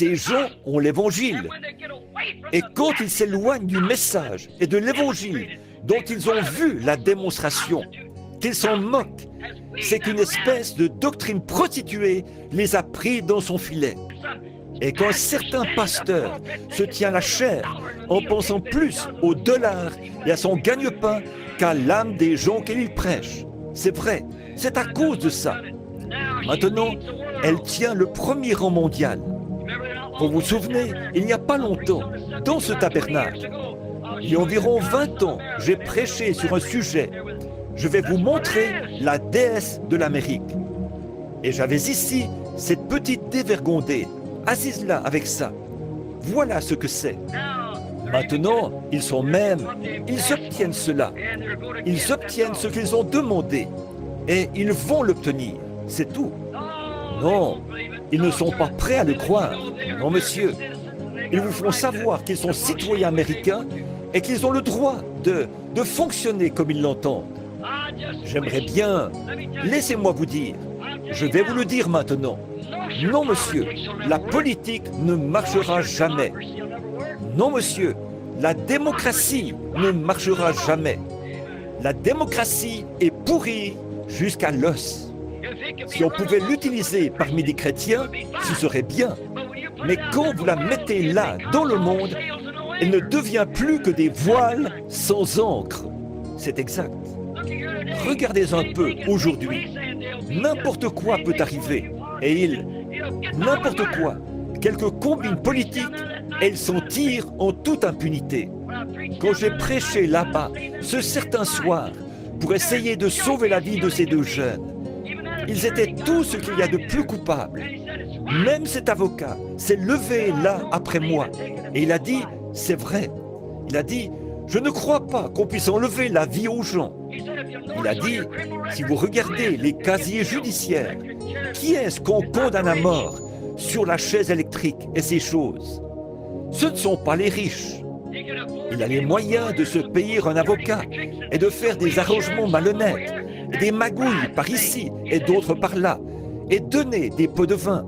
Ces gens ont l'Évangile. Et quand ils s'éloignent du message et de l'Évangile dont ils ont vu la démonstration, qu'ils s'en moquent, c'est qu'une espèce de doctrine prostituée les a pris dans son filet. Et quand certains pasteurs se tient la chair en pensant plus au dollar et à son gagne-pain qu'à l'âme des gens qu'il prêche, c'est vrai, c'est à cause de ça. Maintenant, elle tient le premier rang mondial. Vous vous souvenez, il n'y a pas longtemps, dans ce tabernacle, il y a environ 20 ans, j'ai prêché sur un sujet. Je vais vous montrer la déesse de l'Amérique. Et j'avais ici cette petite dévergondée, assise là avec ça. Voilà ce que c'est. Maintenant, ils obtiennent cela. Ils obtiennent ce qu'ils ont demandé. Et ils vont l'obtenir. C'est tout. Non, ils ne sont pas prêts à le croire. Non, monsieur. Ils vous font savoir qu'ils sont citoyens américains et qu'ils ont le droit de fonctionner comme ils l'entendent. J'aimerais bien. Laissez-moi vous dire. Je vais vous le dire maintenant. Non, monsieur, la politique ne marchera jamais. Non, monsieur, la démocratie ne marchera jamais. La démocratie est pourrie jusqu'à l'os. Si on pouvait l'utiliser parmi les chrétiens, ce serait bien. Mais quand vous la mettez là, dans le monde, elle ne devient plus que des voiles sans encre. C'est exact. Regardez un peu aujourd'hui. N'importe quoi peut arriver. Et n'importe quoi, quelques combines politiques, elles s'en tirent en toute impunité. Quand j'ai prêché là-bas, ce certain soir, pour essayer de sauver la vie de ces deux jeunes, ils étaient tout ce qu'il y a de plus coupable. Même cet avocat s'est levé là après moi et il a dit, c'est vrai, il a dit, je ne crois pas qu'on puisse enlever la vie aux gens. Il a dit, si vous regardez les casiers judiciaires, qui est-ce qu'on condamne à mort sur la chaise électrique et ces choses? Ce ne sont pas les riches. Il a les moyens de se payer un avocat et de faire des arrangements malhonnêtes, des magouilles par ici et d'autres par là, et donner des pots de vin.